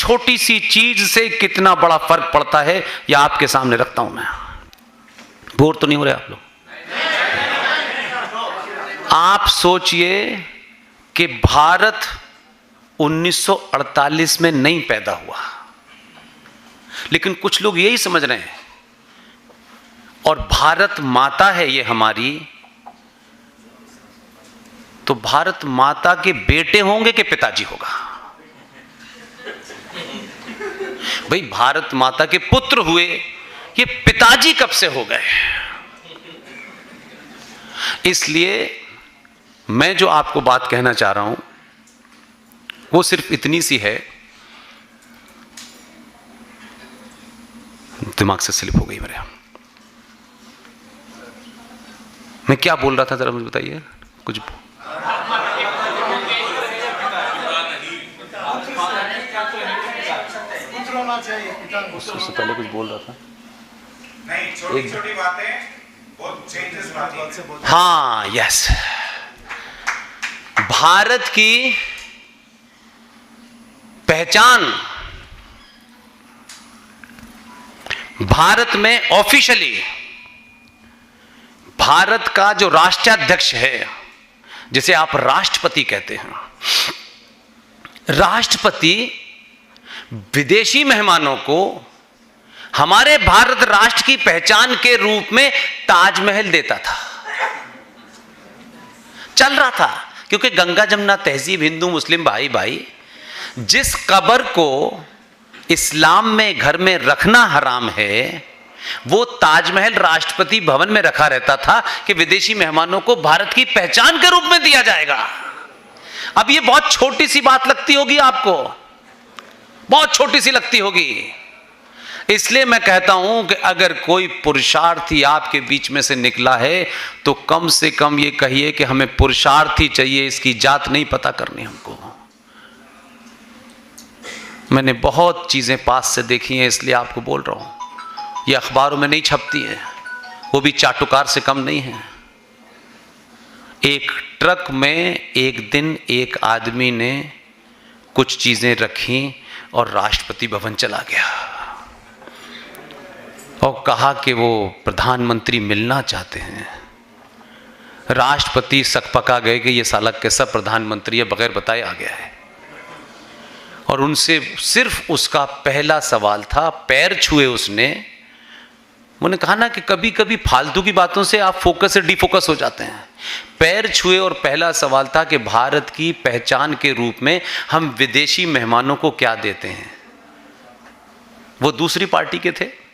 छोटी सी चीज से कितना बड़ा फर्क पड़ता है, यह आपके सामने रखता हूं मैं। बोर तो नहीं हो रहे आप लोग? आप सोचिए कि भारत 1948 में नहीं पैदा हुआ, लेकिन कुछ लोग यही समझ रहे हैं, और भारत माता है ये हमारी, तो भारत माता के बेटे होंगे कि पिताजी होगा? भाई भारत माता के पुत्र हुए, ये पिताजी कब से हो गए? इसलिए मैं जो आपको बात कहना चाह रहा हूं वो सिर्फ इतनी सी है, दिमाग से स्लिप हो गई मेरे। मैं क्या बोल रहा था जरा मुझे बताइए कुछ। उससे पहले कुछ बोल रहा था। नहीं, छोटी छोटी बातें बहुत चेंजेस लाती हैं। हाँ, यस। भारत की पहचान, भारत में ऑफिशियली भारत का जो राष्ट्राध्यक्ष है, जिसे आप राष्ट्रपति कहते हैं, राष्ट्रपति विदेशी मेहमानों को हमारे भारत राष्ट्र की पहचान के रूप में ताजमहल देता था। चल रहा था, क्योंकि गंगा जमुना तहजीब, हिंदू मुस्लिम भाई भाई, जिस कब्र को इस्लाम में घर में रखना हराम है, वो ताजमहल राष्ट्रपति भवन में रखा रहता था कि विदेशी मेहमानों को भारत की पहचान के रूप में दिया जाएगा। अब ये बहुत छोटी सी बात लगती होगी आपको, बहुत छोटी सी लगती होगी। इसलिए मैं कहता हूं कि अगर कोई पुरुषार्थी आपके बीच में से निकला है तो कम से कम ये कहिए कि हमें पुरुषार्थी चाहिए, इसकी जात नहीं पता करनी हमको। मैंने बहुत चीजें पास से देखी हैं, इसलिए आपको बोल रहा हूं। ये अखबारों में नहीं छपती है, वो भी चाटुकार से कम नहीं है। एक ट्रक में एक दिन एक आदमी ने कुछ चीजें रखी और राष्ट्रपति भवन चला गया और कहा कि वो प्रधानमंत्री मिलना चाहते हैं। राष्ट्रपति सकपका गए कि ये साला कैसा प्रधानमंत्री है, बगैर बताए आ गया है। और उनसे सिर्फ उसका पहला सवाल था, पैर छुए उसने। मैंने कहा ना कि कभी कभी फालतू की बातों से आप फोकस से डिफोकस हो जाते हैं। पैर छुए और पहला सवाल था कि भारत की पहचान के रूप में हम विदेशी मेहमानों को क्या देते हैं। वो दूसरी पार्टी के थे।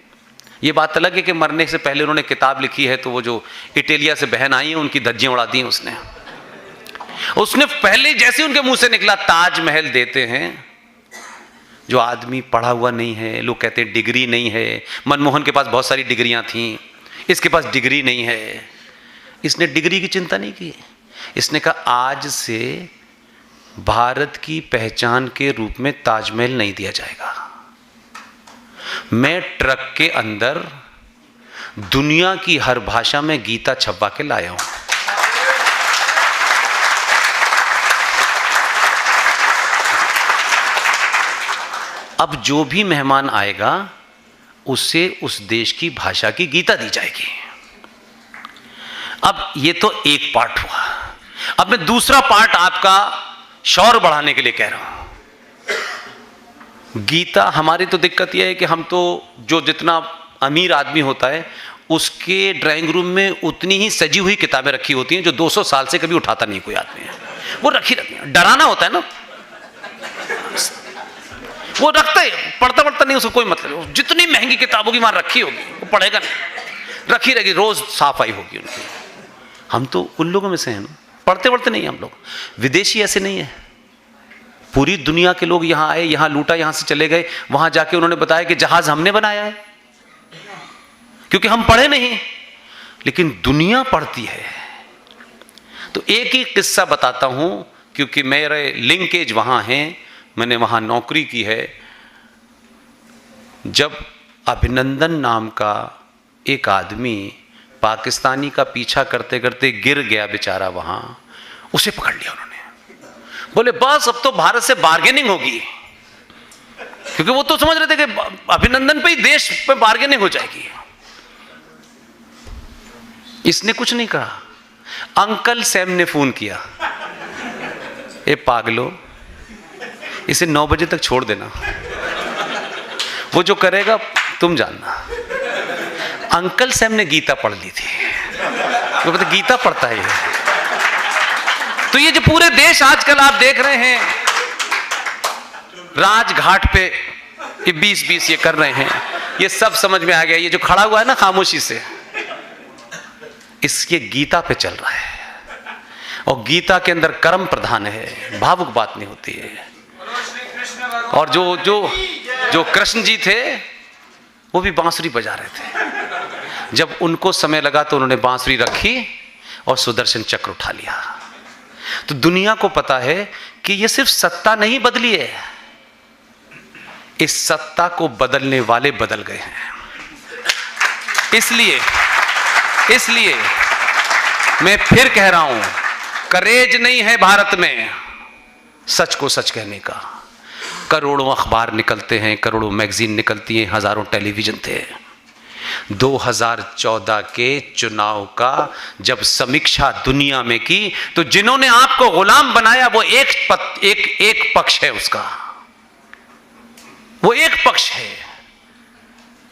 ये बात अलग है कि मरने से पहले उन्होंने किताब लिखी है, तो वो जो इटालिया से बहन आई है उनकी धज्जियां उड़ा दी उसने पहले जैसे उनके मुंह से निकला ताजमहल देते हैं। जो आदमी पढ़ा हुआ नहीं है, लोग कहते हैं डिग्री नहीं है, मनमोहन के पास बहुत सारी डिग्रियां थीं, इसके पास डिग्री नहीं है। इसने डिग्री की चिंता नहीं की। इसने कहा आज से भारत की पहचान के रूप में ताजमहल नहीं दिया जाएगा। मैं ट्रक के अंदर दुनिया की हर भाषा में गीता छपवा के लाया हूं। अब जो भी मेहमान आएगा उसे उस देश की भाषा की गीता दी जाएगी। अब ये तो एक पार्ट हुआ। अब मैं दूसरा पार्ट आपका शौर बढ़ाने के लिए कह रहा हूं। गीता, हमारी तो दिक्कत यह है कि हम तो जो जितना अमीर आदमी होता है उसके ड्राइंग रूम में उतनी ही सजी हुई किताबें रखी होती हैं जो 200 साल से कभी उठाता नहीं कोई आदमी है। वो रखी डराना होता है ना, वो रखता है, पढ़ता पढ़ता नहीं, उसको कोई मतलब। जितनी महंगी किताब होगी वहां रखी होगी, वो पढ़ेगा नहीं, रखी रहेगी, रोज सफाई होगी उनकी। हम तो उन लोगों में से हैं ना, पढ़ते पढ़ते नहीं हम लोग। विदेशी ऐसे नहीं है। पूरी दुनिया के लोग यहां आए, यहां लूटा, यहां से चले गए, वहां जाके उन्होंने बताया कि जहाज हमने बनाया है, क्योंकि हम पढ़े नहीं, लेकिन दुनिया पढ़ती है। तो एक ही किस्सा बताता हूं, क्योंकि मेरे लिंकेज वहां हैं, मैंने वहां नौकरी की है। जब अभिनंदन नाम का एक आदमी पाकिस्तानी का पीछा करते करते गिर गया बेचारा, वहां उसे पकड़ लिया उन्होंने। बोले बस अब तो भारत से बार्गेनिंग होगी। क्योंकि वो तो समझ रहे थे कि अभिनंदन पे ही देश पे बार्गेनिंग हो जाएगी। इसने कुछ नहीं कहा। अंकल सैम ने फोन किया, ए पागलो, इसे 9 बजे तक छोड़ देना, वो जो करेगा तुम जानना। अंकल सैम ने गीता पढ़ ली थी, तो पता गीता पढ़ता है ये। तो ये जो पूरे देश आजकल आप देख रहे हैं राजघाट पे ये 20-20 ये कर रहे हैं, ये सब समझ में आ गया। ये जो खड़ा हुआ है ना खामोशी से, इसके गीता पे चल रहा है, और गीता के अंदर कर्म प्रधान है, भावुक बात नहीं होती है। और जो कृष्ण जी थे वो भी बांसुरी बजा रहे थे। जब उनको समय लगा तो उन्होंने बांसुरी रखी और सुदर्शन चक्र उठा लिया। तो दुनिया को पता है कि ये सिर्फ सत्ता नहीं बदली है, इस सत्ता को बदलने वाले बदल गए हैं। इसलिए मैं फिर कह रहा हूं, करेज नहीं है भारत में सच को सच कहने का। करोड़ों अखबार निकलते हैं, करोड़ों मैगजीन निकलती हैं, हजारों टेलीविजन थे। 2014 के चुनाव का जब समीक्षा दुनिया में की तो जिन्होंने आपको गुलाम बनाया वो एक पक्ष है, उसका वो एक पक्ष है।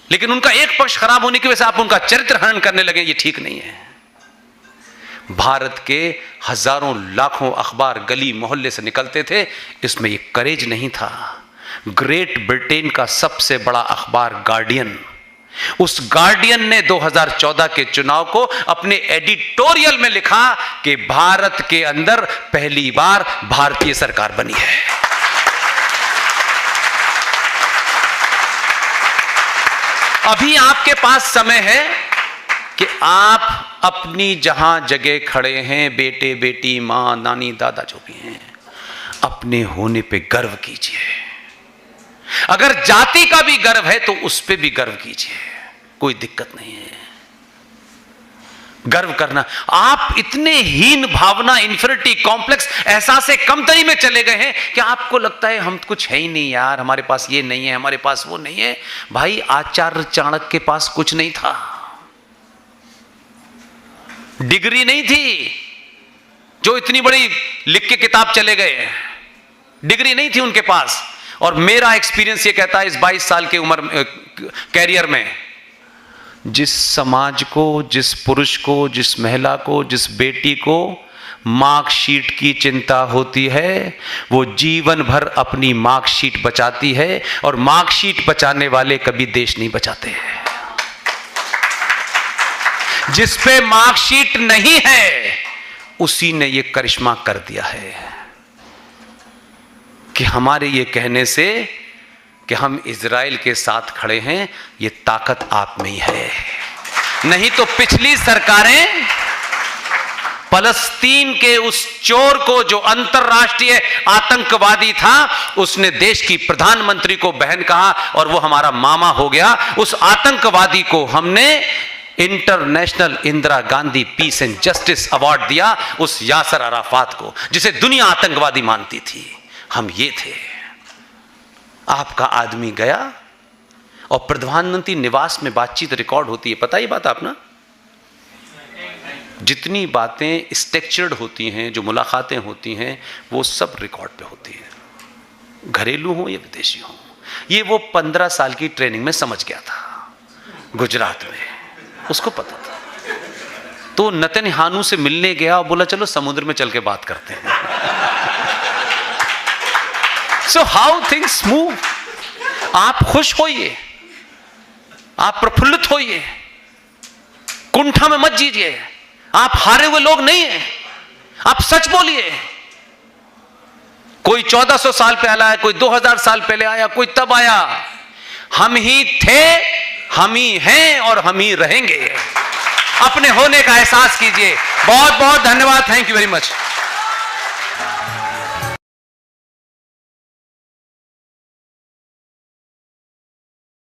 लेकिन उनका एक पक्ष खराब होने की वजह से आप उनका चरित्र हनन करने लगे, ये ठीक नहीं है। भारत के हजारों लाखों अखबार गली मोहल्ले से निकलते थे, इसमें ये करेज नहीं था। ग्रेट ब्रिटेन का सबसे बड़ा अखबार गार्डियन, उस गार्डियन ने 2014 के चुनाव को अपने एडिटोरियल में लिखा कि भारत के अंदर पहली बार भारतीय सरकार बनी है। अभी आपके पास समय है कि आप अपनी जहां जगह खड़े हैं, बेटे बेटी, मां नानी दादा जो भी हैं, अपने होने पे गर्व कीजिए। अगर जाति का भी गर्व है तो उस पे भी गर्व कीजिए, कोई दिक्कत नहीं है। गर्व करना, आप इतने हीन भावना, इंफीरियरिटी कॉम्प्लेक्स, एहसास कमतरी में चले गए हैं कि आपको लगता है हम कुछ है ही नहीं यार, हमारे पास ये नहीं है, हमारे पास वो नहीं है। भाई आचार्य चाणक्य के पास कुछ नहीं था, डिग्री नहीं थी जो इतनी बड़ी लिख के किताब चले गए, डिग्री नहीं थी उनके पास। और मेरा एक्सपीरियंस ये कहता है इस 22 साल के उम्र कैरियर में, जिस समाज को, जिस पुरुष को, जिस महिला को, जिस बेटी को मार्कशीट की चिंता होती है, वो जीवन भर अपनी मार्कशीट बचाती है, और मार्कशीट बचाने वाले कभी देश नहीं बचाते हैं। जिस पे मार्कशीट नहीं है उसी ने ये करिश्मा कर दिया है कि हमारे ये कहने से कि हम इजराइल के साथ खड़े हैं, ये ताकत आप में ही है। नहीं तो पिछली सरकारें फलस्तीन के उस चोर को, जो अंतरराष्ट्रीय आतंकवादी था, उसने देश की प्रधानमंत्री को बहन कहा और वो हमारा मामा हो गया। उस आतंकवादी को हमने international Indira Gandhi peace and justice award दिया, उस यासर अराफात को, जिसे दुनिया आतंकवादी मानती थी। हम ये थे। आपका आदमी गया और प्रधानमंत्री निवास में बातचीत रिकॉर्ड होती है, पता ही बात आप ना? जितनी बातें स्ट्रक्चर्ड होती हैं, जो मुलाकातें होती हैं, वो सब रिकॉर्ड पे होती हैं, घरेलू हो या विदेशी हो। ये वो 15 साल की ट्रेनिंग में समझ गया था गुजरात में, उसको पता था। तो नेतन्याहू से मिलने गया और बोला चलो समुद्र में चल के बात करते हैं। So how things move? आप खुश होइए, आप प्रफुल्लित होइए, कुंठा में मत जीजिए। आप हारे हुए लोग नहीं हैं, आप सच बोलिए। कोई 1400 साल पहले आया, कोई 2000 साल पहले आया, कोई तब आया। हम ही थे, हम ही हैं और हम ही रहेंगे। अपने होने का एहसास कीजिए। बहुत बहुत धन्यवाद। Thank you very much.